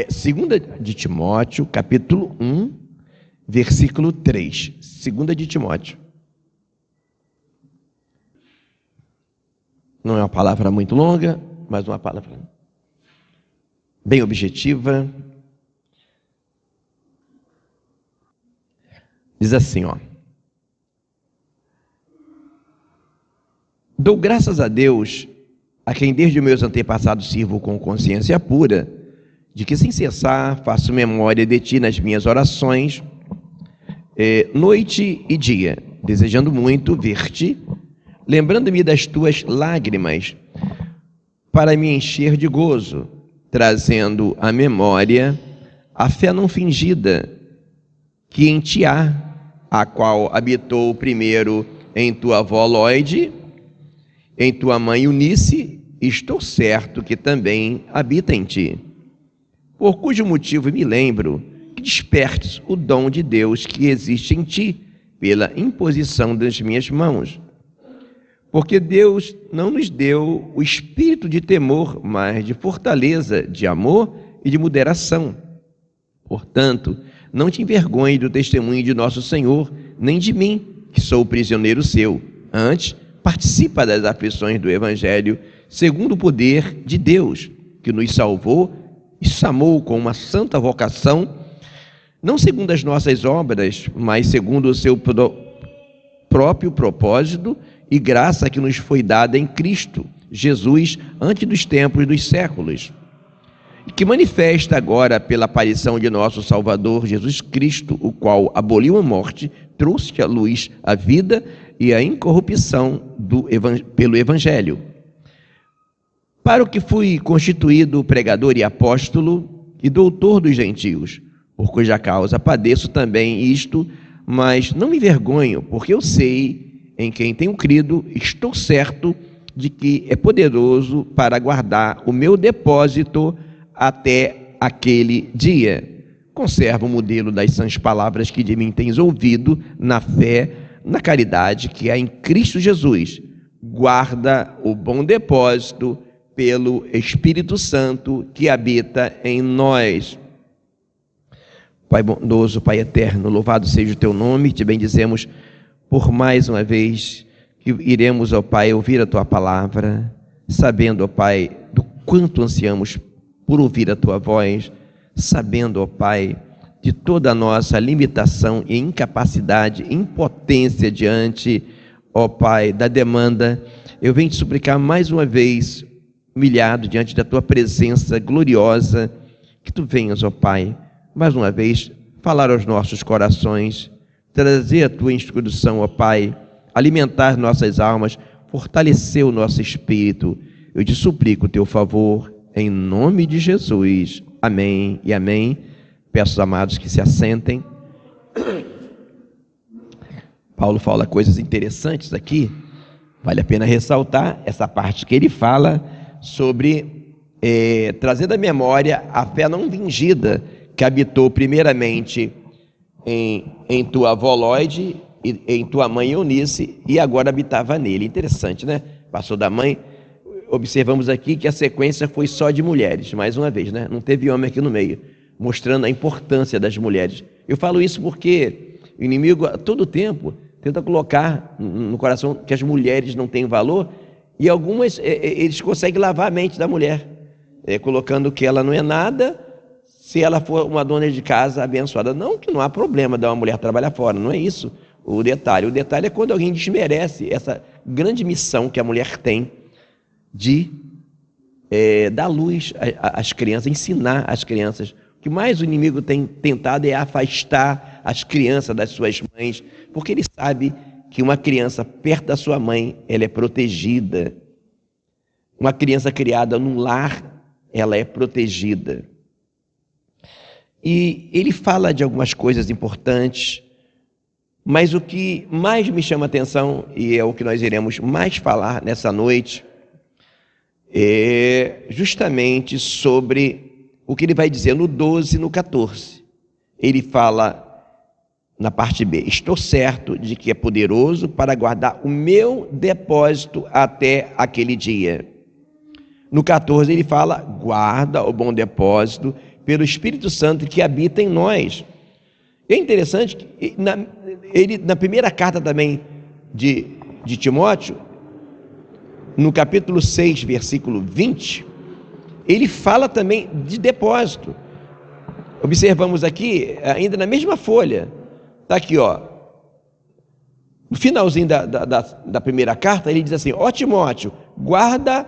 Segunda de Timóteo, capítulo 1, versículo 3. Segunda de Timóteo. Não é uma palavra muito longa, mas uma palavra bem objetiva. Diz assim, ó. Dou graças a Deus, a quem desde meus antepassados sirvo com consciência pura, de que sem cessar faço memória de ti nas minhas orações, noite e dia, desejando muito ver-te, lembrando-me das tuas lágrimas, para me encher de gozo, trazendo à memória a fé não fingida que em ti há, a qual habitou primeiro em tua avó Lóide, em tua mãe Eunice, estou certo que também habita em ti. Por cujo motivo me lembro que despertes o dom de Deus que existe em ti, pela imposição das minhas mãos. Porque Deus não nos deu o espírito de temor, mas de fortaleza, de amor e de moderação. Portanto, não te envergonhe do testemunho de nosso Senhor, nem de mim, que sou prisioneiro seu. Antes, participa das aflições do Evangelho, segundo o poder de Deus, que nos salvou e chamou com uma santa vocação, não segundo as nossas obras, mas segundo o seu próprio propósito e graça que nos foi dada em Cristo Jesus, antes dos tempos dos séculos, e que manifesta agora pela aparição de nosso Salvador Jesus Cristo, o qual aboliu a morte, trouxe à luz a vida e a incorrupção pelo Evangelho. Para o que fui constituído pregador e apóstolo e doutor dos gentios, por cuja causa padeço também isto, mas não me envergonho, porque eu sei em quem tenho crido, estou certo de que é poderoso para guardar o meu depósito até aquele dia. Conserva o modelo das sãs palavras que de mim tens ouvido, na fé, na caridade que há em Cristo Jesus. Guarda o bom depósito pelo Espírito Santo que habita em nós. Pai bondoso, Pai eterno, louvado seja o teu nome, te bendizemos por mais uma vez que iremos, ó Pai, ouvir a tua palavra, sabendo, ó Pai, do quanto ansiamos por ouvir a tua voz, sabendo, ó Pai, de toda a nossa limitação e incapacidade, impotência diante, ó Pai, da demanda. Eu venho te suplicar mais uma vez, humilhado diante da tua presença gloriosa, que tu venhas, ó Pai, mais uma vez, falar aos nossos corações, trazer a tua instrução, ó Pai, alimentar nossas almas, fortalecer o nosso espírito. Eu te suplico o teu favor, em nome de Jesus. Amém e amém. Peço aos amados que se assentem. Paulo fala coisas interessantes aqui. Vale a pena ressaltar essa parte que ele fala sobre trazer da memória a fé não fingida que habitou primeiramente em tua avó Lóide e em tua mãe Eunice e agora habitava nele. Interessante, né? Passou da mãe. Observamos aqui que a sequência foi só de mulheres, mais uma vez, né? Não teve homem aqui no meio, mostrando a importância das mulheres. Eu falo isso porque o inimigo a todo tempo tenta colocar no coração que as mulheres não têm valor, e algumas eles conseguem lavar a mente da mulher, colocando que ela não é nada se ela for uma dona de casa abençoada. Não que não há problema dar uma mulher trabalhar fora, não é isso o detalhe. O detalhe é quando alguém desmerece essa grande missão que a mulher tem de dar luz às crianças, ensinar as crianças. O que mais o inimigo tem tentado é afastar as crianças das suas mães, porque ele sabe que uma criança perto da sua mãe, ela é protegida. Uma criança criada num lar, ela é protegida. E ele fala de algumas coisas importantes, mas o que mais me chama a atenção, e é o que nós iremos mais falar nessa noite, é justamente sobre o que ele vai dizer no 12 e no 14. Ele fala na parte B: estou certo de que é poderoso para guardar o meu depósito até aquele dia. No 14 ele fala: guarda o bom depósito pelo Espírito Santo que habita em nós. É interessante que na primeira carta também de Timóteo, no capítulo 6, versículo 20, ele fala também de depósito. Observamos aqui, ainda na mesma folha, está aqui, ó, no finalzinho da primeira carta, ele diz assim: ó Timóteo, guarda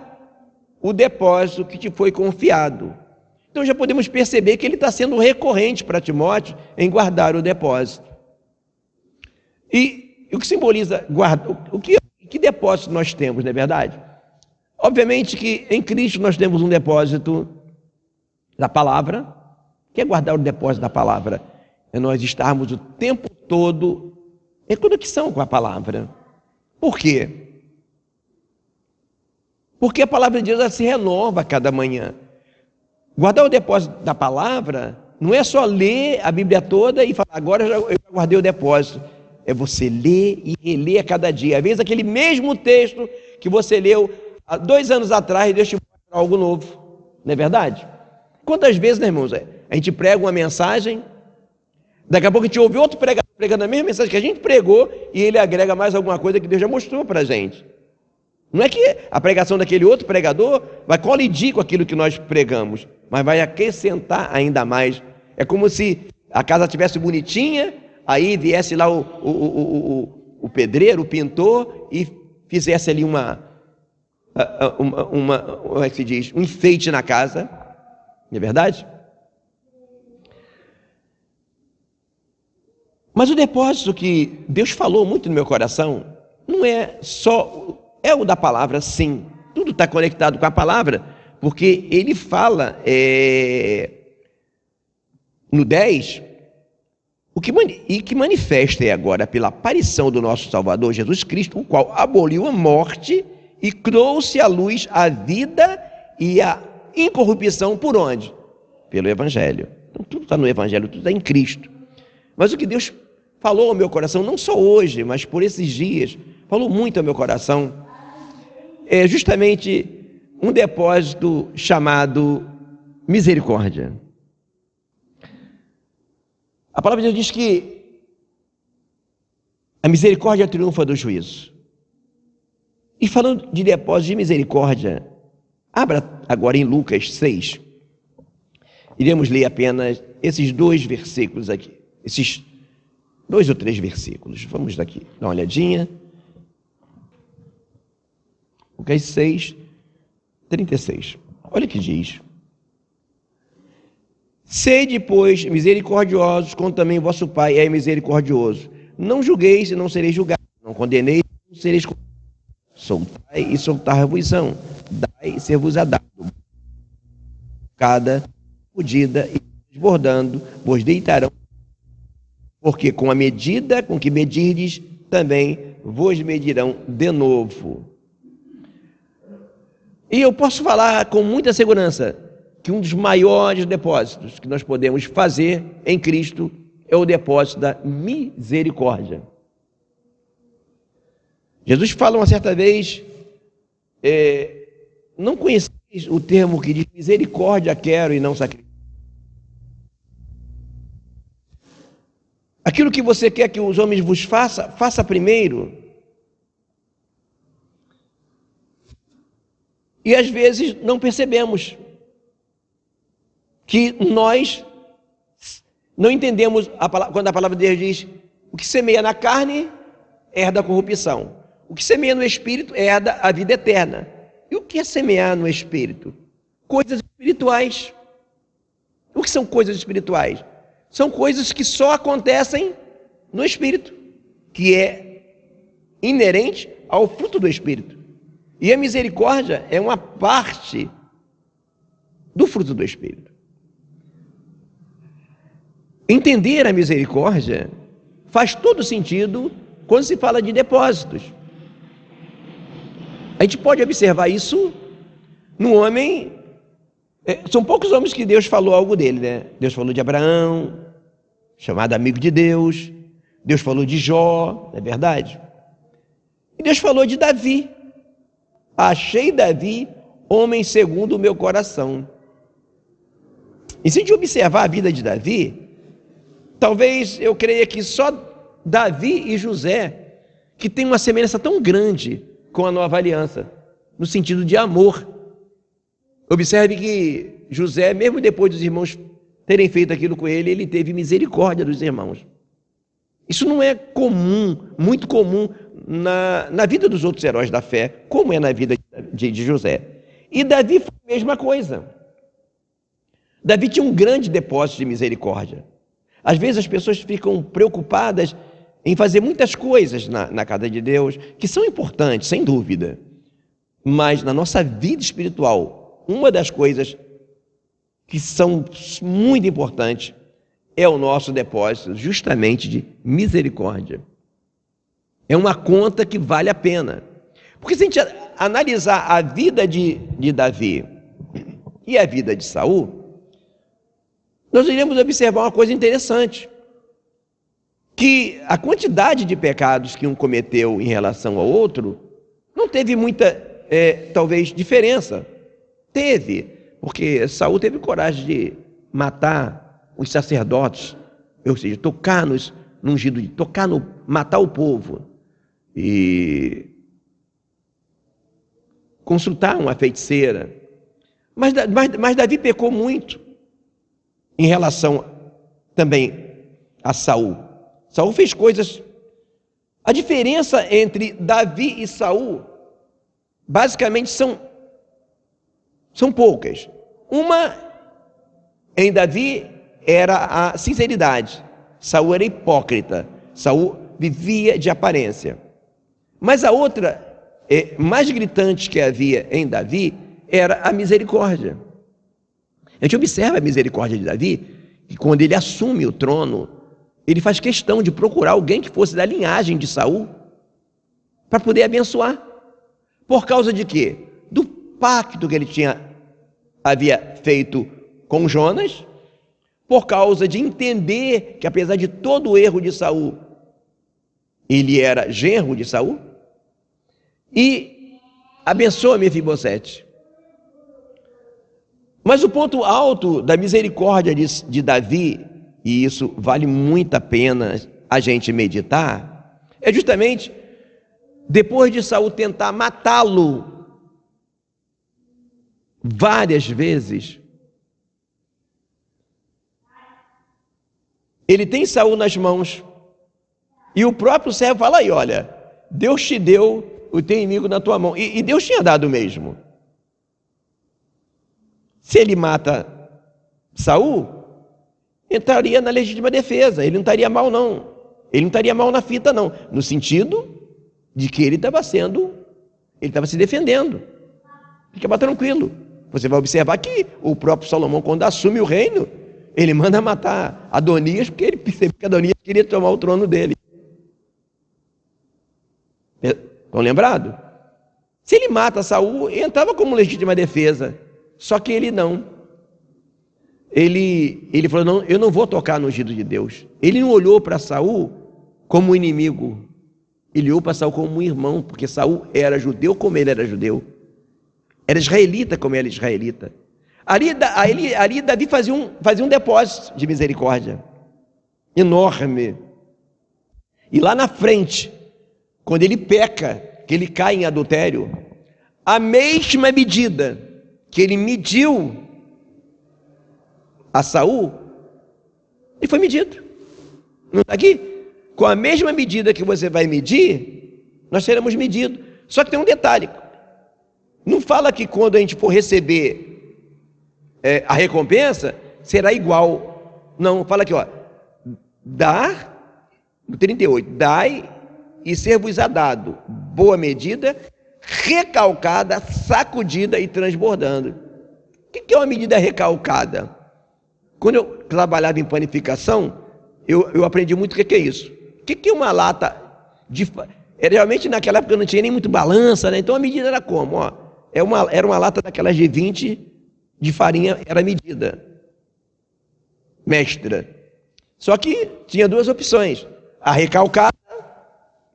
o depósito que te foi confiado. Então já podemos perceber que ele está sendo recorrente para Timóteo em guardar o depósito. E o que simboliza guardar? Que depósito nós temos, não é verdade? Obviamente que em Cristo nós temos um depósito da palavra. O que é guardar o depósito da palavra? É nós estarmos o tempo todo em conexão com a palavra. Por quê? Porque a palavra de Deus ela se renova a cada manhã. Guardar o depósito da palavra não é só ler a Bíblia toda e falar, agora eu já guardei o depósito. É você ler e reler a cada dia. Às vezes aquele mesmo texto que você leu há 2 anos atrás, Deus te mostra algo novo. Não é verdade? Quantas vezes, né, irmãos, a gente prega uma mensagem, daqui a pouco a gente ouve outro pregador pregando a mesma mensagem que a gente pregou e ele agrega mais alguma coisa que Deus já mostrou para a gente. Não é que a pregação daquele outro pregador vai colidir com aquilo que nós pregamos, mas vai acrescentar ainda mais. É como se a casa estivesse bonitinha, aí viesse lá o pedreiro, o pintor, e fizesse ali como é que se diz? Um enfeite na casa. Não é verdade? Mas o depósito que Deus falou muito no meu coração não é só... É o da palavra, sim. Tudo está conectado com a palavra, porque ele fala no 10, que manifesta agora pela aparição do nosso Salvador Jesus Cristo, o qual aboliu a morte e trouxe à luz a vida e a incorrupção por onde? Pelo Evangelho. Então tudo está no Evangelho, tudo está em Cristo. Mas o que Deus falou ao meu coração, não só hoje, mas por esses dias, falou muito ao meu coração, é justamente um depósito chamado misericórdia. A palavra de Deus diz que a misericórdia triunfa do juízo. E falando de depósito de misericórdia, abra agora em Lucas 6. Iremos ler apenas esses 2 versículos aqui. Esses 2 ou 3 versículos. Vamos daqui, dar uma olhadinha. Lucas 6, 36. Olha o que diz. Sede, pois, misericordiosos, como também vosso Pai é misericordioso. Não julgueis e não sereis julgados. Não condeneis e não sereis condenados. Soltai e soltar-vos-ão. Dai e ser-vos-á dado. Cada medida e desbordando, vos deitarão. Porque com a medida com que medirdes, também vos medirão de novo. E eu posso falar com muita segurança que um dos maiores depósitos que nós podemos fazer em Cristo é o depósito da misericórdia. Jesus fala uma certa vez, não conheceis o termo que diz misericórdia quero e não sacrifício. Aquilo que você quer que os homens vos façam, faça primeiro. E às vezes não percebemos que nós não entendemos quando a palavra de Deus diz: o que semeia na carne herda a corrupção, o que semeia no espírito herda a vida eterna. E o que é semear no espírito? Coisas espirituais. O que são coisas espirituais? São coisas que só acontecem no espírito, que é inerente ao fruto do espírito. E a misericórdia é uma parte do fruto do espírito. Entender a misericórdia faz todo sentido quando se fala de depósitos. A gente pode observar isso no homem. São poucos homens que Deus falou algo dele, né? Deus falou de Abraão, chamado amigo de Deus. Deus falou de Jó, não é verdade? E Deus falou de Davi. Achei Davi homem segundo o meu coração. E se a gente observar a vida de Davi, talvez eu creia que só Davi e José, que tem uma semelhança tão grande com a nova aliança, no sentido de amor. Observe que José, mesmo depois dos irmãos terem feito aquilo com ele, ele teve misericórdia dos irmãos. Isso não é comum, muito comum na vida dos outros heróis da fé, como é na vida de José. E Davi foi a mesma coisa. Davi tinha um grande depósito de misericórdia. Às vezes as pessoas ficam preocupadas em fazer muitas coisas na casa de Deus, que são importantes, sem dúvida. Mas na nossa vida espiritual, uma das coisas que são muito importantes é o nosso depósito justamente de misericórdia. É uma conta que vale a pena. Porque se a gente analisar a vida de Davi e a vida de Saul, nós iremos observar uma coisa interessante, que a quantidade de pecados que um cometeu em relação ao outro não teve muita, talvez, diferença. Teve, porque Saul teve coragem de matar os sacerdotes, ou seja, tocar no ungido, matar o povo e consultar uma feiticeira. Mas Davi pecou muito em relação também a Saul. Saul fez coisas... A diferença entre Davi e Saul, basicamente, são poucas. Uma, em Davi, era a sinceridade. Saul era hipócrita. Saul vivia de aparência. Mas a outra, mais gritante que havia em Davi, era a misericórdia. A gente observa a misericórdia de Davi, que quando ele assume o trono, ele faz questão de procurar alguém que fosse da linhagem de Saul, para poder abençoar. Por causa de quê? Do pacto que ele havia feito com Jonas, por causa de entender que, apesar de todo o erro de Saul, ele era genro de Saul, e abençoa Mefibosete. Mas o ponto alto da misericórdia de Davi, e isso vale muito a pena a gente meditar, é justamente depois de Saul tentar matá-lo várias vezes, ele tem Saul nas mãos, e o próprio servo fala aí, olha, Deus te deu o teu inimigo na tua mão, e Deus tinha dado mesmo. Se ele mata Saul, entraria na legítima defesa, ele não estaria mal não, ele não estaria mal na fita não, no sentido de que ele estava se defendendo. Fica tranquilo, você vai observar que o próprio Salomão, quando assume o reino, ele manda matar Adonias, porque ele percebeu que Adonias queria tomar o trono dele. Estão lembrados? Se ele mata Saul, entrava como legítima defesa, só que ele não. Ele falou, não, eu não vou tocar no ungido de Deus. Ele não olhou para Saul como um inimigo, ele olhou para Saul como um irmão, porque Saul era judeu como ele era judeu, era israelita como ele era israelita. Ali Davi fazia um depósito de misericórdia enorme. E lá na frente, quando ele peca, que ele cai em adultério, a mesma medida que ele mediu a Saul, ele foi medido. Não está aqui? Com a mesma medida que você vai medir, nós seremos medidos. Só que tem um detalhe. Não fala que quando a gente for receber a recompensa, será igual. Não, fala aqui, ó. Dar, no 38, dai e ser-vos-á dado. Boa medida, recalcada, sacudida e transbordando. O que é uma medida recalcada? Quando eu trabalhava em panificação, eu aprendi muito o que é isso. O que é uma lata de... Realmente naquela época não tinha nem muito balança, né? Então a medida era como? Ó, era uma lata daquelas de 20 de farinha, era medida mestra. Só que tinha duas opções, a recalcada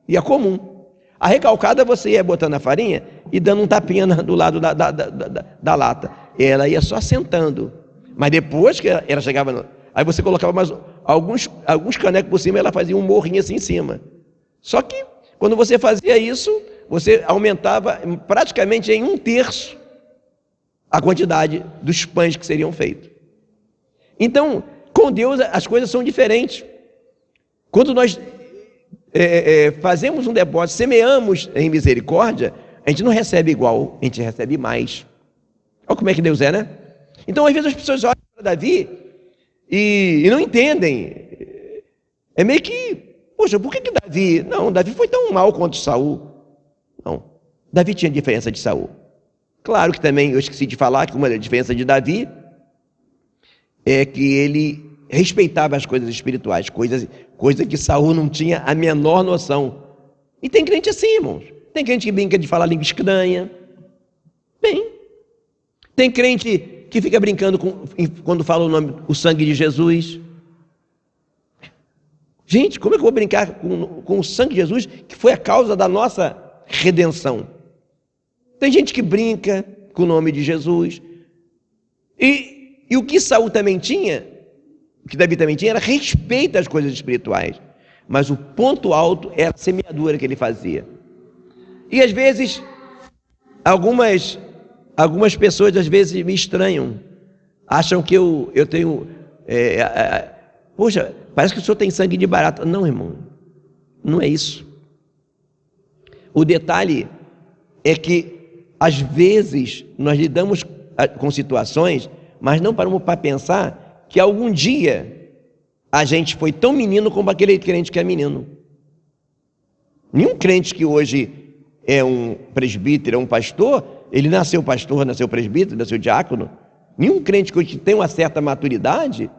e a comum. A recalcada você ia botando a farinha e dando um tapinha do lado da lata. Ela ia só sentando. Mas depois que ela chegava, aí você colocava mais alguns canecos por cima, ela fazia um morrinho assim em cima. Só que quando você fazia isso, você aumentava praticamente em 1/3 a quantidade dos pães que seriam feitos. Então, com Deus as coisas são diferentes. Quando nós fazemos um depósito, semeamos em misericórdia, a gente não recebe igual, a gente recebe mais. Olha como é que Deus é, né? Então, às vezes as pessoas olham para Davi e não entendem. É meio que, poxa, por que Davi? Não, Davi foi tão mal quanto Saul. Não, Davi tinha diferença de Saul. Claro que também, eu esqueci de falar que uma diferença de Davi é que ele respeitava as coisas espirituais, coisa que Saul não tinha a menor noção. E tem crente assim, irmãos. Tem crente que brinca de falar língua estranha. Bem, tem crente que fica brincando quando fala o sangue de Jesus. Gente, como é que eu vou brincar com o sangue de Jesus, que foi a causa da nossa redenção? Tem gente que brinca com o nome de Jesus. E o que Saul também tinha, o que Davi também tinha, era respeito às coisas espirituais. Mas o ponto alto era a semeadura que ele fazia. E às vezes, algumas pessoas às vezes me estranham. Acham que eu tenho... poxa, parece que o senhor tem sangue de barata. Não, irmão, não é isso. O detalhe é que às vezes nós lidamos com situações, mas não paramos para pensar que algum dia a gente foi tão menino como aquele crente que é menino. Nenhum crente que hoje é um presbítero, é um pastor, ele nasceu pastor, nasceu presbítero, nasceu diácono. Nenhum crente que hoje tem uma certa maturidade,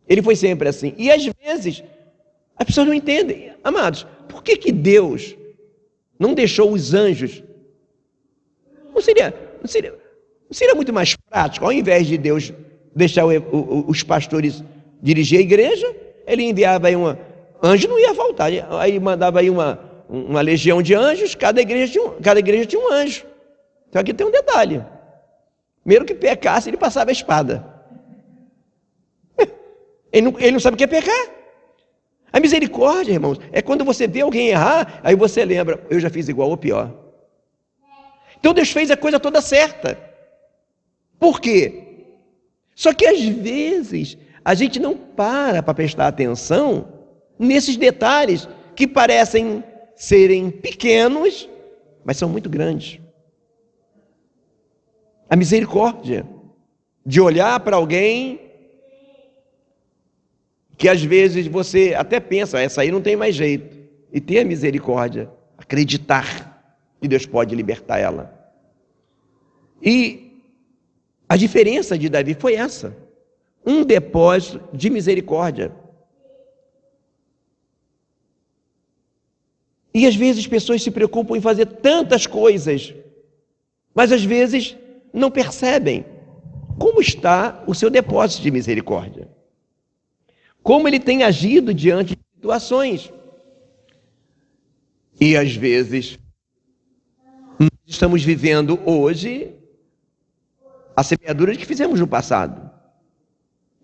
ele foi sempre assim. E às vezes as pessoas não entendem. Amados, por que Deus não deixou os anjos? Não seria muito mais prático, ao invés de Deus deixar os pastores dirigir a igreja, ele enviava aí anjo não ia faltar, aí mandava aí uma legião de anjos, cada igreja tinha um anjo. Então aqui tem um detalhe. Primeiro que pecasse, ele passava a espada. Ele não sabe o que é pecar. A misericórdia, irmãos, é quando você vê alguém errar, aí você lembra, eu já fiz igual ou pior. Então Deus fez a coisa toda certa. Por quê? Só que às vezes a gente não para prestar atenção nesses detalhes que parecem serem pequenos, mas são muito grandes. A misericórdia de olhar para alguém que às vezes você até pensa, essa aí não tem mais jeito, e ter a misericórdia, acreditar que Deus pode libertar ela. E a diferença de Davi foi essa, um depósito de misericórdia. E às vezes as pessoas se preocupam em fazer tantas coisas, mas às vezes não percebem como está o seu depósito de misericórdia, como ele tem agido diante de situações. E às vezes nós estamos vivendo hoje a semeadura que fizemos no passado.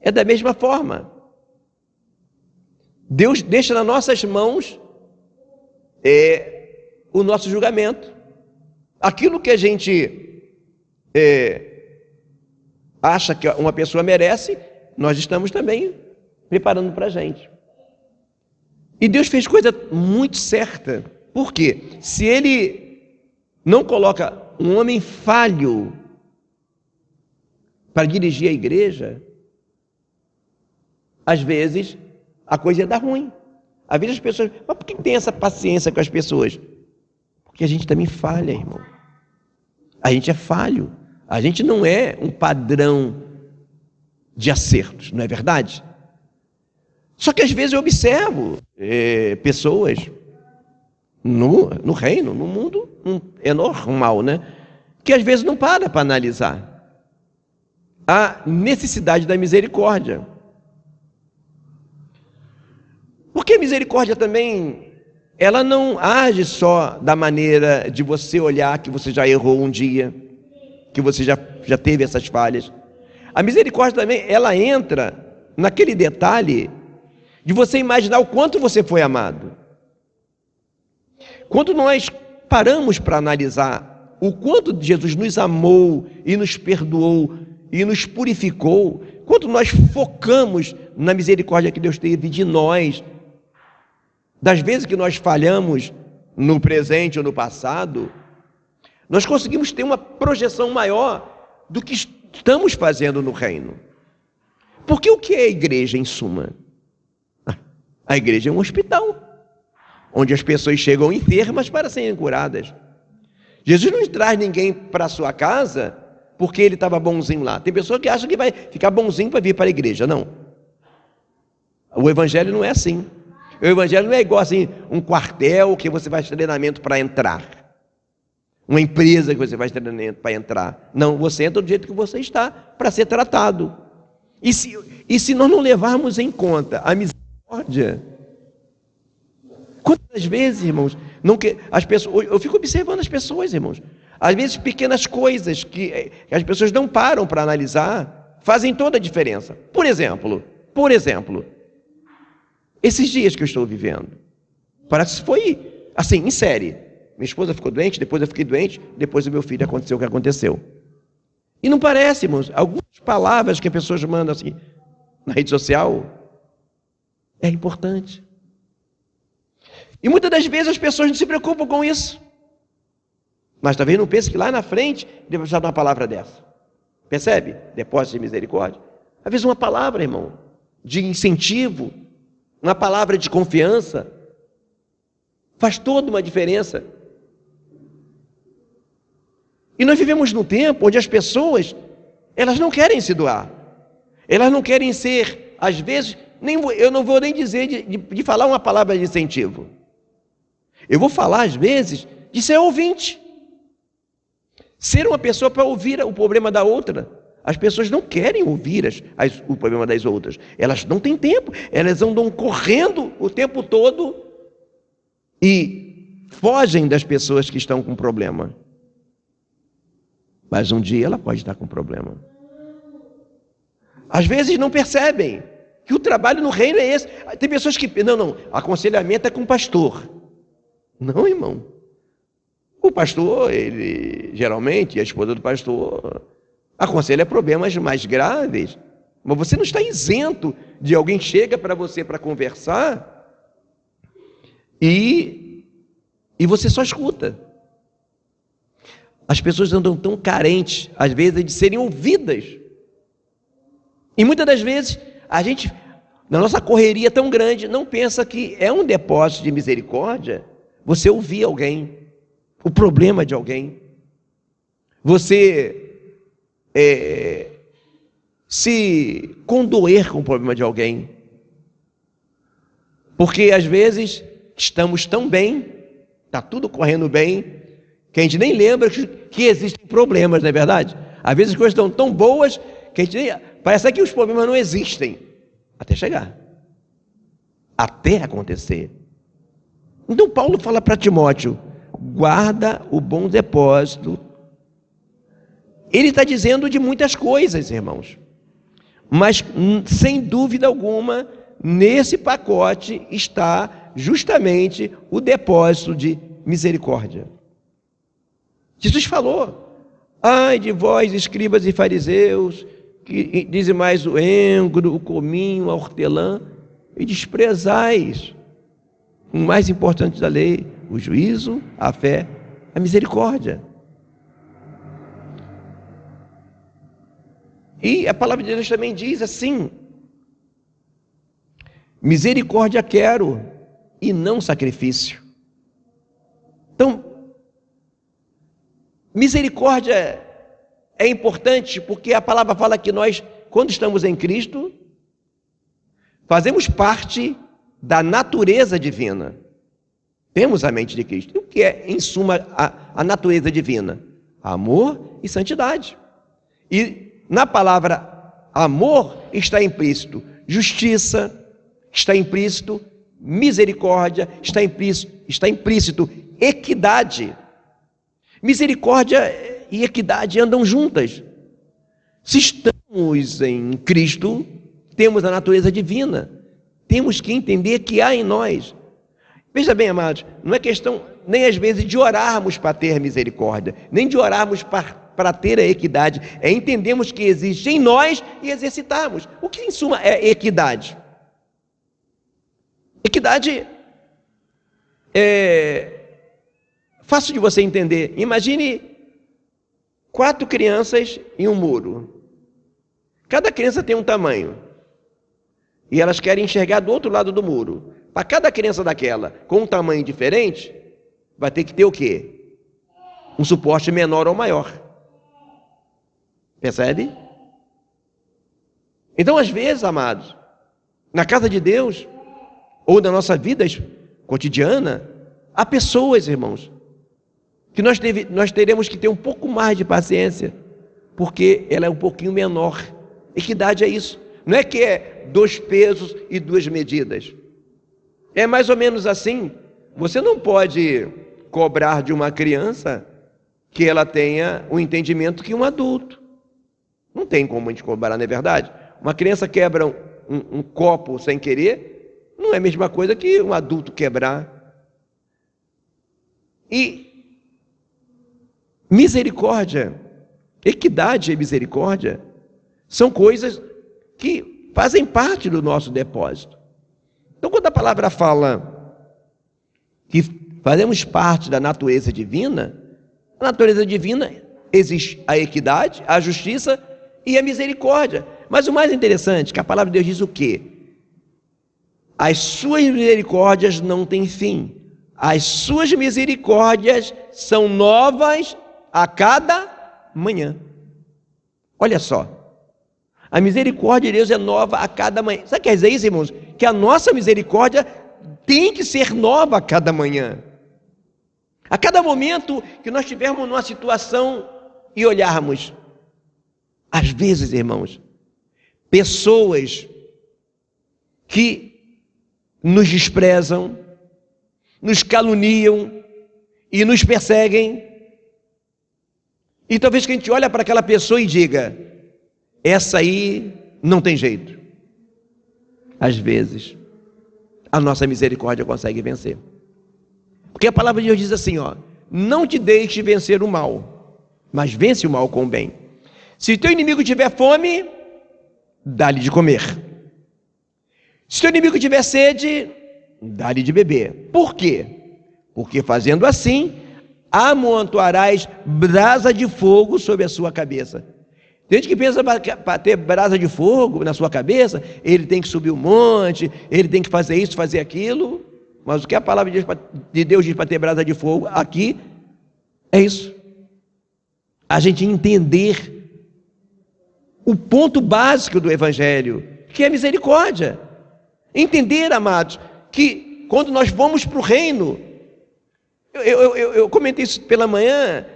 É da mesma forma. Deus deixa nas nossas mãos o nosso julgamento. Aquilo que a gente acha que uma pessoa merece, nós estamos também preparando para a gente. E Deus fez coisa muito certa. Por quê? Se Ele não coloca um homem falho para dirigir a igreja, às vezes a coisa ia dar ruim. Às vezes as pessoas... Mas por que tem essa paciência com as pessoas? Porque a gente também falha, irmão. A gente é falho. A gente não é um padrão de acertos, não é verdade? Só que às vezes eu observo pessoas no reino, no mundo, é normal, né? Que às vezes não para analisar a necessidade da misericórdia. Porque a misericórdia também, ela não age só da maneira de você olhar que você já errou um dia, que você já teve essas falhas. a misericórdia também, ela entra naquele detalhe de você imaginar o quanto você foi amado. Quando nós paramos para analisar o quanto Jesus nos amou e nos perdoou e nos purificou, quando nós focamos na misericórdia que Deus teve de nós, das vezes que nós falhamos no presente ou no passado, nós conseguimos ter uma projeção maior do que estamos fazendo no reino. Porque o que é a igreja, em suma? A igreja é um hospital, onde as pessoas chegam enfermas para serem curadas. Jesus não traz ninguém para a sua casa porque ele estava bonzinho lá. Tem pessoas que acham que vai ficar bonzinho para vir para a igreja. Não. O evangelho não é assim. O evangelho não é igual assim, um quartel que você faz treinamento para entrar. Uma empresa que você faz treinamento para entrar. Não, você entra do jeito que você está para ser tratado. E se nós não levarmos em conta a misericórdia, quantas vezes, irmãos, as pessoas, eu fico observando as pessoas, irmãos, às vezes pequenas coisas que as pessoas não param para analisar, fazem toda a diferença. Por exemplo, esses dias que eu estou vivendo, parece que foi assim, em série. Minha esposa ficou doente, depois eu fiquei doente, depois o meu filho aconteceu o que aconteceu. E não parece, irmãos, algumas palavras que as pessoas mandam assim, na rede social, é importante. E muitas das vezes as pessoas não se preocupam com isso. Mas talvez não pense que lá na frente deve precisar de uma palavra dessa. Percebe? Depósito de misericórdia. Às vezes uma palavra, irmão, de incentivo, uma palavra de confiança, faz toda uma diferença. E nós vivemos num tempo onde as pessoas, elas não querem se doar. Elas não querem ser, às vezes, eu não vou nem dizer de falar uma palavra de incentivo. Eu vou falar, às vezes, de ser ouvinte. Ser uma pessoa para ouvir o problema da outra. As pessoas não querem ouvir o problema das outras. Elas não têm tempo. Elas andam correndo o tempo todo e fogem das pessoas que estão com problema. Mas um dia ela pode estar com problema. Às vezes não percebem que o trabalho no reino é esse. Tem pessoas que... Não, aconselhamento é com o pastor. Não, irmão. O pastor, ele geralmente, a esposa do pastor, aconselha problemas mais graves. Mas você não está isento de alguém chega para você para conversar e você só escuta. As pessoas andam tão carentes, às vezes, de serem ouvidas. E muitas das vezes, a gente, na nossa correria tão grande, não pensa que é um depósito de misericórdia você ouvir alguém, o problema de alguém. Você se condoer com o problema de alguém. Porque, às vezes, estamos tão bem, está tudo correndo bem, que a gente nem lembra que existem problemas, não é verdade? Às vezes as coisas estão tão boas que a gente nem... Parece que os problemas não existem. Até chegar. Até acontecer. Então Paulo fala para Timóteo, guarda o bom depósito. Ele está dizendo de muitas coisas, irmãos. Mas, sem dúvida alguma, nesse pacote está justamente o depósito de misericórdia. Jesus falou, ai de vós, escribas e fariseus, que dizimais o engro, o cominho, a hortelã, e desprezais o mais importante da lei, o juízo, a fé, a misericórdia. E a palavra de Deus também diz assim, misericórdia quero e não sacrifício. Então, misericórdia é importante porque a palavra fala que nós, quando estamos em Cristo, fazemos parte da natureza divina. Temos a mente de Cristo. E o que é, em suma, a natureza divina? Amor e santidade. E na palavra amor está implícito justiça, está implícito misericórdia, está implícito equidade. Misericórdia e equidade andam juntas. Se estamos em Cristo, temos a natureza divina. Temos que entender que há em nós. Veja bem, amados, não é questão nem às vezes de orarmos para ter misericórdia, nem de orarmos para ter a equidade. É entendermos que existe em nós e exercitarmos. O que em suma é equidade? Equidade é fácil de você entender. Imagine 4 crianças em um muro. Cada criança tem um tamanho. E elas querem enxergar do outro lado do muro. Para cada criança daquela com um tamanho diferente, vai ter que ter o quê? Um suporte menor ou maior. Percebe? Então, às vezes, amados, na casa de Deus, ou na nossa vida cotidiana, há pessoas, irmãos, que nós teremos que ter um pouco mais de paciência, porque ela é um pouquinho menor. Equidade é isso. Não é que é 2 pesos e 2 medidas. É mais ou menos assim. Você não pode cobrar de uma criança que ela tenha o entendimento que um adulto. Não tem como a gente cobrar, não é verdade? Uma criança quebra um copo sem querer, não é a mesma coisa que um adulto quebrar. E misericórdia, equidade e misericórdia são coisas que fazem parte do nosso depósito. Então, quando a palavra fala que fazemos parte da natureza divina, na natureza divina existe a equidade, a justiça e a misericórdia. Mas o mais interessante é que a palavra de Deus diz o quê? As suas misericórdias não têm fim. As suas misericórdias são novas a cada manhã. Olha só. A misericórdia de Deus é nova a cada manhã. Sabe o que quer dizer isso, irmãos? Que a nossa misericórdia tem que ser nova a cada manhã. A cada momento que nós estivermos numa situação e olharmos. Às vezes, irmãos, pessoas que nos desprezam, nos caluniam e nos perseguem. E talvez que a gente olhe para aquela pessoa e diga: essa aí não tem jeito. Às vezes, a nossa misericórdia consegue vencer. Porque a palavra de Deus diz assim, ó: não te deixe vencer o mal, mas vence o mal com o bem. Se teu inimigo tiver fome, dá-lhe de comer. Se teu inimigo tiver sede, dá-lhe de beber. Por quê? Porque fazendo assim, amontoarás brasa de fogo sobre a sua cabeça. Tem gente que pensa para ter brasa de fogo na sua cabeça, ele tem que subir um monte, ele tem que fazer isso, fazer aquilo. Mas o que a palavra de Deus diz para ter brasa de fogo aqui é isso. A gente entender o ponto básico do Evangelho, que é a misericórdia. Entender, amados, que quando nós vamos para o reino, eu comentei isso pela manhã,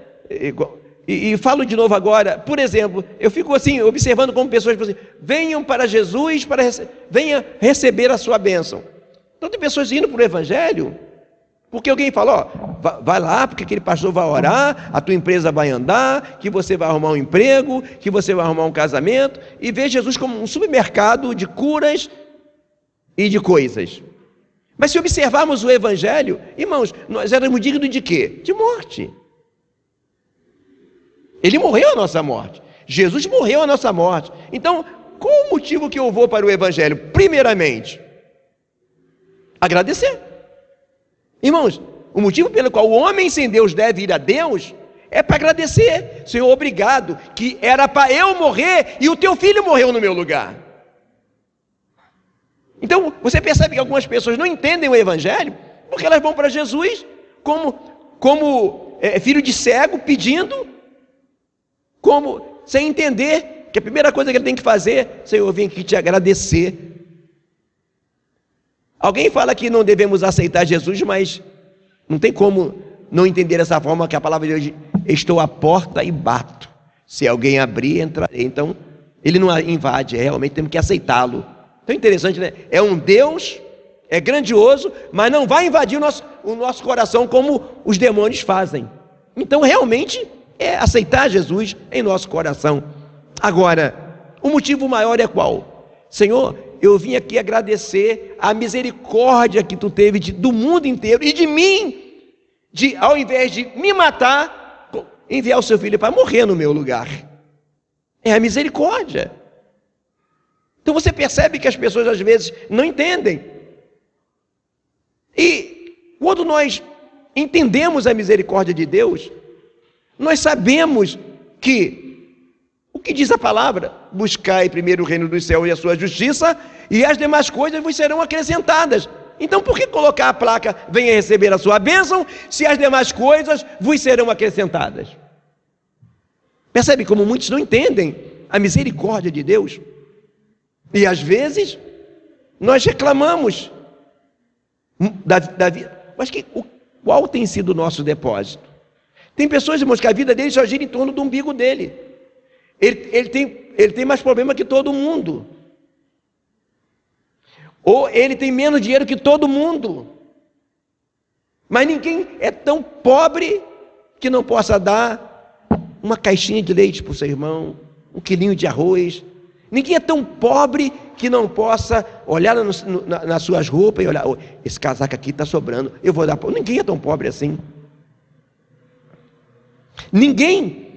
e falo de novo agora. Por exemplo, eu fico assim, observando como pessoas assim, venham para Jesus, venha receber a sua bênção. Então tem pessoas indo para o Evangelho, porque alguém fala, ó, vai lá, porque aquele pastor vai orar, a tua empresa vai andar, que você vai arrumar um emprego, que você vai arrumar um casamento, e vê Jesus como um supermercado de curas e de coisas. Mas se observarmos o Evangelho, irmãos, nós éramos dignos de quê? De morte. Ele morreu a nossa morte. Jesus morreu a nossa morte. Então, qual o motivo que eu vou para o Evangelho? Primeiramente, agradecer. Irmãos, o motivo pelo qual o homem sem Deus deve ir a Deus é para agradecer. Senhor, obrigado, que era para eu morrer e o teu filho morreu no meu lugar. Então, você percebe que algumas pessoas não entendem o Evangelho, porque elas vão para Jesus como filho de cego, pedindo, sem entender que a primeira coisa que ele tem que fazer, Senhor, eu vim aqui te agradecer. Alguém fala que não devemos aceitar Jesus, mas não tem como não entender dessa forma, que a palavra de Deus diz: estou à porta e bato. Se alguém abrir, entrarei. Então, ele não invade, realmente temos que aceitá-lo. Então é interessante, né? É um Deus, é grandioso, mas não vai invadir o nosso coração como os demônios fazem. Então, realmente, é aceitar Jesus em nosso coração. Agora, o motivo maior é qual? Senhor, eu vim aqui agradecer a misericórdia que tu teve do mundo inteiro e de mim, de ao invés de me matar, enviar o seu filho para morrer no meu lugar. É a misericórdia. Então você percebe que as pessoas às vezes não entendem. E quando nós entendemos a misericórdia de Deus, nós sabemos que o que diz a palavra: buscai primeiro o reino dos céus e a sua justiça, e as demais coisas vos serão acrescentadas. Então por que colocar a placa, venha receber a sua bênção, se as demais coisas vos serão acrescentadas? Percebe como muitos não entendem a misericórdia de Deus? E às vezes nós reclamamos da vida. Mas qual tem sido o nosso depósito? Tem pessoas, irmãos, que a vida dele só gira em torno do umbigo dele. Ele tem mais problema que todo mundo. Ou ele tem menos dinheiro que todo mundo. Mas ninguém é tão pobre que não possa dar uma caixinha de leite para o seu irmão, um quilinho de arroz. Ninguém é tão pobre que não possa olhar nas suas roupas e olhar: oh, esse casaco aqui está sobrando, eu vou dar. Ninguém é tão pobre assim. Ninguém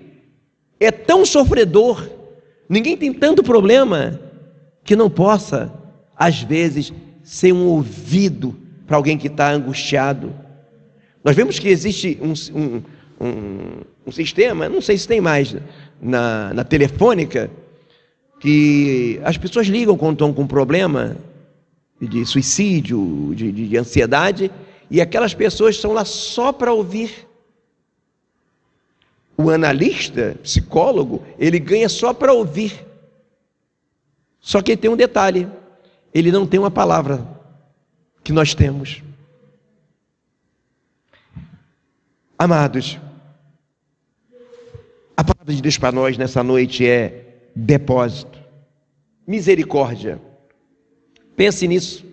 é tão sofredor, ninguém tem tanto problema que não possa, às vezes, ser um ouvido para alguém que está angustiado. Nós vemos que existe um sistema, não sei se tem mais, na telefônica, que as pessoas ligam quando estão com problema de suicídio, de ansiedade, e aquelas pessoas estão lá só para ouvir. O analista, psicólogo, ele ganha só para ouvir. Só que ele tem um detalhe: ele não tem uma palavra que nós temos. Amados, a palavra de Deus para nós nessa noite é depósito, misericórdia. Pense nisso.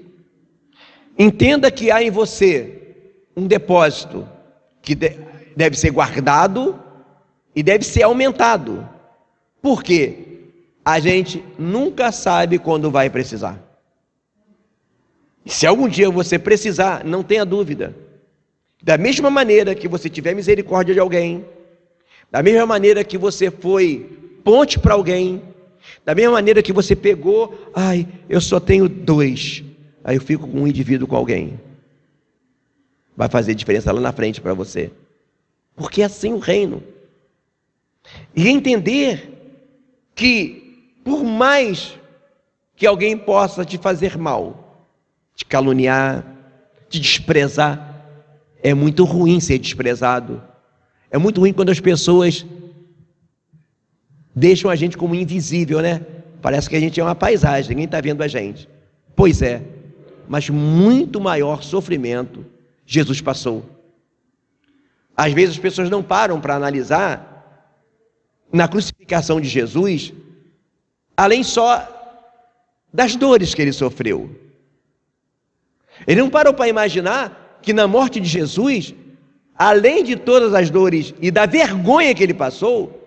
Entenda que há em você um depósito que deve ser guardado e deve ser aumentado. Por quê? A gente nunca sabe quando vai precisar. E se algum dia você precisar, não tenha dúvida. Da mesma maneira que você tiver misericórdia de alguém, da mesma maneira que você foi ponte para alguém, da mesma maneira que você pegou: ai, eu só tenho 2, aí eu fico com um indivíduo com alguém, vai fazer diferença lá na frente para você, porque é assim o reino. E entender que por mais que alguém possa te fazer mal, te caluniar, te desprezar, é muito ruim ser desprezado. É muito ruim quando as pessoas deixam a gente como invisível, né? Parece que a gente é uma paisagem, ninguém está vendo a gente. Pois é, mas muito maior sofrimento Jesus passou. Às vezes as pessoas não param para analisar na crucificação de Jesus, além só das dores que ele sofreu. Ele não parou para imaginar que na morte de Jesus, além de todas as dores e da vergonha que ele passou,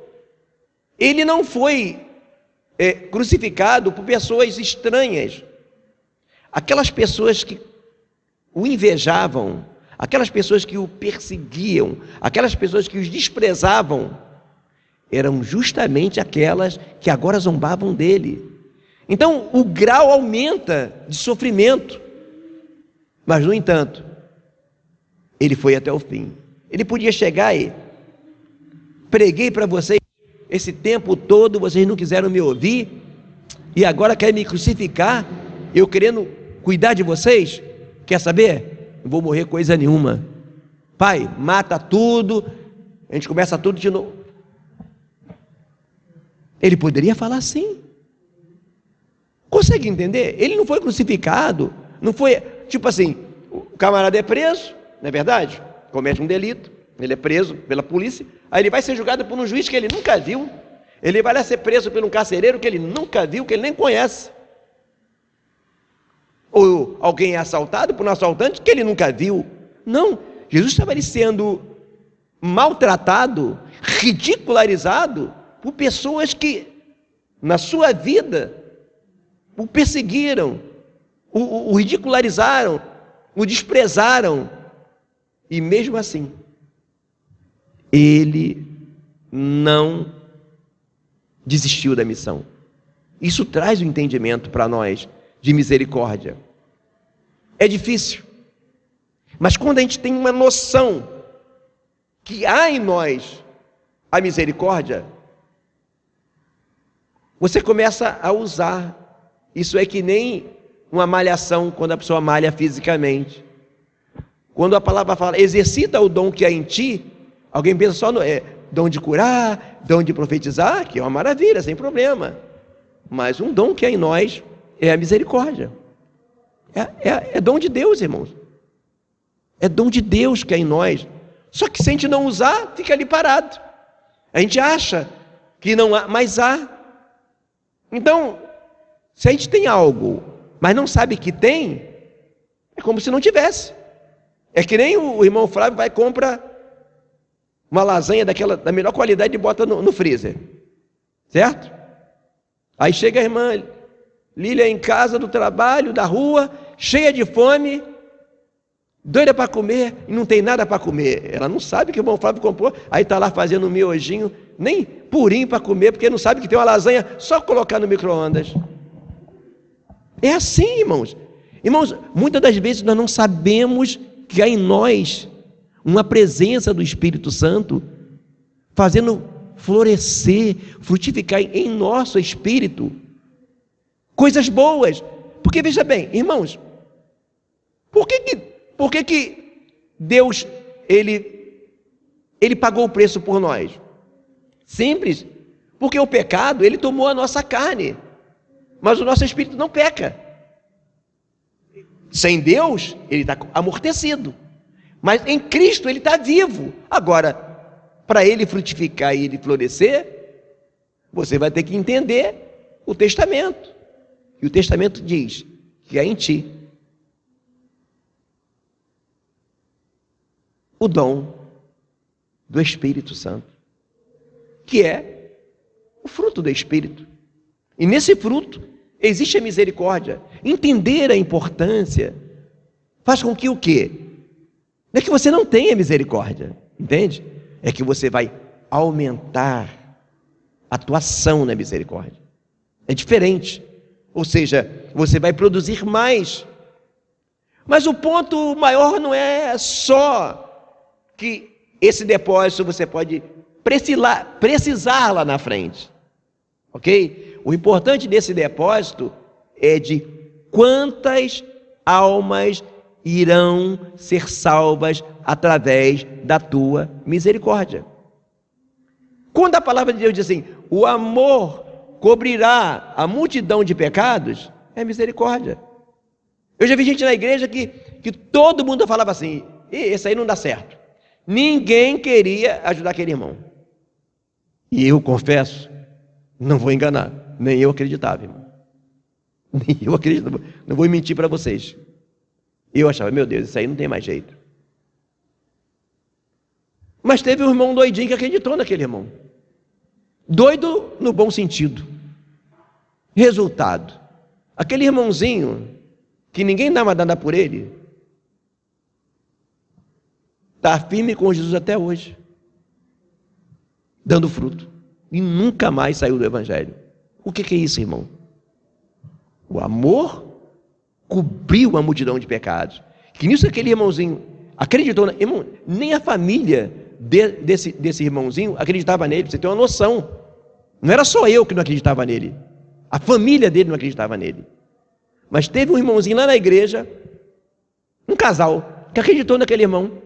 ele não foi crucificado por pessoas estranhas. Aquelas pessoas que o invejavam, aquelas pessoas que o perseguiam, aquelas pessoas que os desprezavam, eram justamente aquelas que agora zombavam dele. Então o grau aumenta de sofrimento, mas no entanto, ele foi até o fim. Ele podia chegar e: preguei para vocês esse tempo todo, vocês não quiseram me ouvir, e agora querem me crucificar, eu querendo cuidar de vocês? Quer saber? Não vou morrer coisa nenhuma. Pai, mata tudo, a gente começa tudo de novo. Ele poderia falar assim. Consegue entender? Ele não foi crucificado, não foi tipo assim: o camarada é preso, não é verdade? Comete um delito, ele é preso pela polícia, aí ele vai ser julgado por um juiz que ele nunca viu, ele vai lá ser preso por um carcereiro que ele nunca viu, que ele nem conhece, ou alguém é assaltado por um assaltante que ele nunca viu. Não, Jesus estava ali sendo maltratado, ridicularizado por pessoas que na sua vida, o perseguiram, o ridicularizaram, o desprezaram, e mesmo assim, ele não desistiu da missão. Isso traz o entendimento para nós de misericórdia. É difícil, mas quando a gente tem uma noção que há em nós a misericórdia, você começa a usar. Isso é que nem uma malhação, quando a pessoa malha fisicamente. Quando a palavra fala, exercita o dom que há em ti, alguém pensa só no dom de curar, dom de profetizar, que é uma maravilha, sem problema. Mas um dom que há em nós é a misericórdia. É dom de Deus, irmãos. É dom de Deus que há em nós. Só que se a gente não usar, fica ali parado. A gente acha que não há, mas há. Então, se a gente tem algo, mas não sabe que tem, é como se não tivesse. É que nem o irmão Flávio vai e compra uma lasanha da melhor qualidade e bota no freezer. Certo? Aí chega a irmã Lília em casa, do trabalho, da rua, cheia de fome, doida para comer, e não tem nada para comer. Ela não sabe que o irmão Flávio comprou, aí está lá fazendo um miojinho, nem purinho para comer, porque não sabe que tem uma lasanha, só colocar no micro-ondas. É assim, irmãos. Irmãos, muitas das vezes nós não sabemos que há em nós uma presença do Espírito Santo, fazendo florescer, frutificar em nosso espírito coisas boas. Porque veja bem, irmãos, por que Deus ele pagou o preço por nós? Simples, porque o pecado ele tomou a nossa carne, mas o nosso espírito não peca. Sem Deus ele está amortecido, mas em Cristo ele está vivo. Agora, para ele frutificar e ele florescer, você vai ter que entender o testamento. E o testamento diz que há em ti o dom do Espírito Santo, que é o fruto do Espírito. E nesse fruto existe a misericórdia. Entender a importância faz com que o quê? Não é que você não tenha misericórdia, entende? É que você vai aumentar a tua ação na misericórdia. É diferente. Ou seja, você vai produzir mais. Mas o ponto maior não é só que esse depósito você pode precisar lá na frente. Ok? O importante desse depósito é de quantas almas irão ser salvas através da tua misericórdia. Quando a palavra de Deus diz assim, o amor cobrirá a multidão de pecados, é misericórdia. Eu já vi gente na igreja que todo mundo falava assim, esse aí não dá certo. Ninguém queria ajudar aquele irmão. E eu confesso, não vou enganar, nem eu acreditava, irmão. Nem eu acreditava, não vou mentir para vocês. Eu achava, meu Deus, isso aí não tem mais jeito. Mas teve um irmão doidinho que acreditou naquele irmão. Doido no bom sentido. Resultado, aquele irmãozinho que ninguém dava nada por ele, está firme com Jesus até hoje, dando fruto, e nunca mais saiu do Evangelho. O que é isso, irmão? O amor cobriu a multidão de pecados. Que nisso aquele irmãozinho acreditou, irmão, nem a família desse irmãozinho acreditava nele, para você ter uma noção. Não era só eu que não acreditava nele, a família dele não acreditava nele. Mas teve um irmãozinho lá na igreja, um casal, que acreditou naquele irmão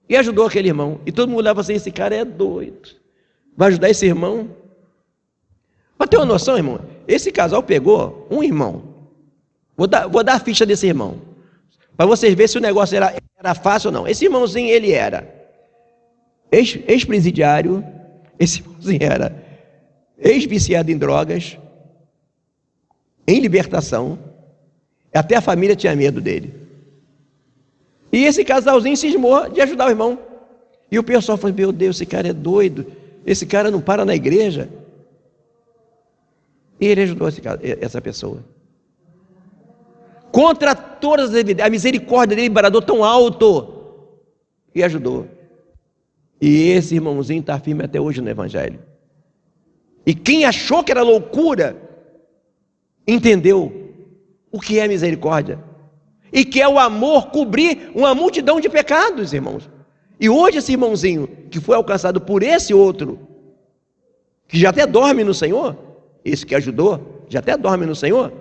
e ajudou aquele irmão. E todo mundo olhava assim, esse cara é doido, vai ajudar esse irmão? Para ter uma noção, irmão, esse casal pegou um irmão. Vou dar a ficha desse irmão, para vocês verem se o negócio era fácil ou não. Esse irmãozinho, ele era ex-presidiário, esse irmãozinho era ex-viciado em drogas, em libertação, até a família tinha medo dele. E esse casalzinho cismou de ajudar o irmão. E o pessoal falou, meu Deus, esse cara é doido, esse cara não para na igreja. E ele ajudou essa pessoa. Contra todas as evidências, a misericórdia dele bradou tão alto e ajudou. E esse irmãozinho está firme até hoje no Evangelho. E quem achou que era loucura, entendeu o que é misericórdia. E que é o amor cobrir uma multidão de pecados, irmãos. E hoje esse irmãozinho, que foi alcançado por esse outro, que já até dorme no Senhor, esse que ajudou, já até dorme no Senhor,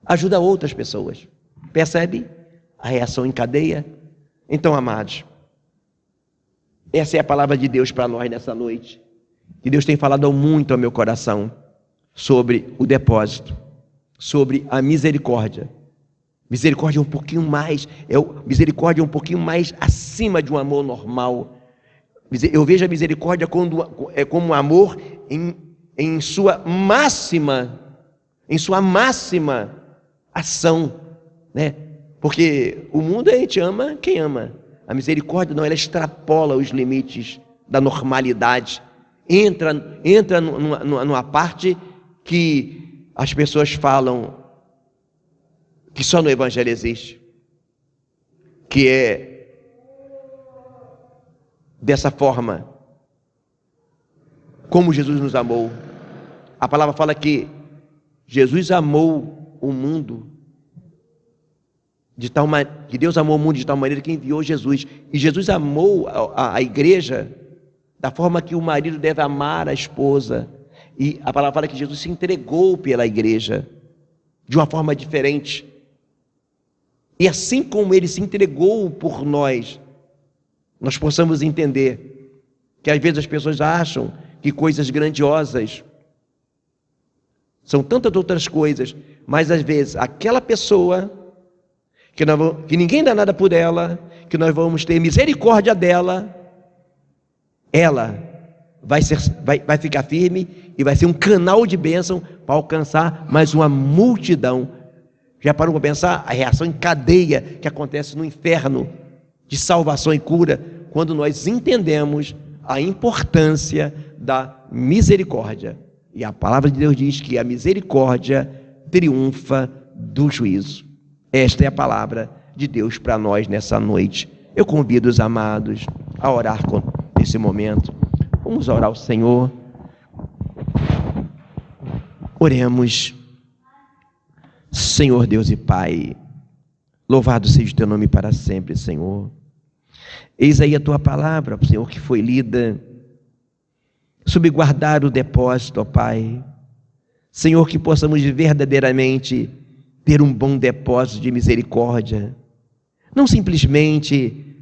ajuda outras pessoas. Percebe a reação em cadeia? Então, amados, essa é a palavra de Deus para nós nessa noite. E Deus tem falado muito ao meu coração sobre o depósito, sobre a misericórdia. Misericórdia é um pouquinho mais, misericórdia é um pouquinho mais acima de um amor normal. Eu vejo a misericórdia como um amor em sua máxima ação, né? Porque o mundo a gente ama quem ama. A misericórdia não, ela extrapola os limites da normalidade. Entra numa parte que as pessoas falam que só no Evangelho existe, que é dessa forma como Jesus nos amou. A palavra fala que Jesus amou o mundo que Deus amou o mundo de tal maneira que enviou Jesus. E Jesus amou a igreja da forma que o marido deve amar a esposa. E a palavra fala que Jesus se entregou pela igreja de uma forma diferente. E assim como ele se entregou por nós, nós possamos entender que às vezes as pessoas acham que coisas grandiosas são tantas outras coisas, mas às vezes aquela pessoa que ninguém dá nada por ela, que nós vamos ter misericórdia dela, ela vai ficar firme e vai ser um canal de bênção para alcançar mais uma multidão. Já parou para pensar a reação em cadeia que acontece no inferno de salvação e cura, quando nós entendemos a importância da misericórdia. E a palavra de Deus diz que a misericórdia triunfa do juízo. Esta é a palavra de Deus para nós nessa noite. Eu convido os amados a orar nesse momento. Vamos orar ao Senhor. Oremos. Senhor Deus e Pai, louvado seja o teu nome para sempre, Senhor. Eis aí a tua palavra, Senhor, que foi lida, sobre guardar o depósito, ó Pai. Senhor, que possamos verdadeiramente ter um bom depósito de misericórdia, não simplesmente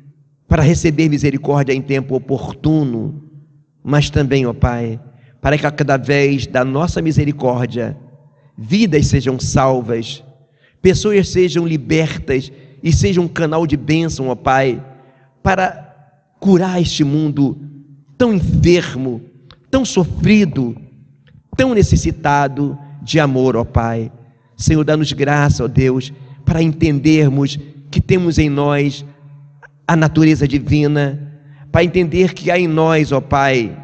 para receber misericórdia em tempo oportuno, mas também, ó Pai, para que a cada vez da nossa misericórdia, vidas sejam salvas, pessoas sejam libertas e sejam um canal de bênção, ó Pai, para curar este mundo tão enfermo, tão sofrido, tão necessitado de amor, ó Pai. Senhor, dá-nos graça, ó Deus, para entendermos que temos em nós a natureza divina, para entender que há em nós, ó Pai,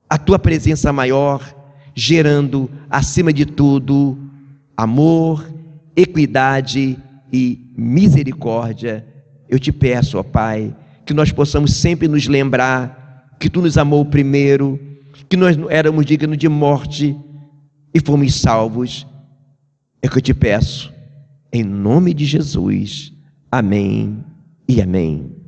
a tua presença maior, gerando, acima de tudo, amor, equidade e misericórdia. Eu te peço, ó Pai, que nós possamos sempre nos lembrar que Tu nos amou primeiro, que nós éramos dignos de morte e fomos salvos. É o que eu te peço, em nome de Jesus. Amém e amém.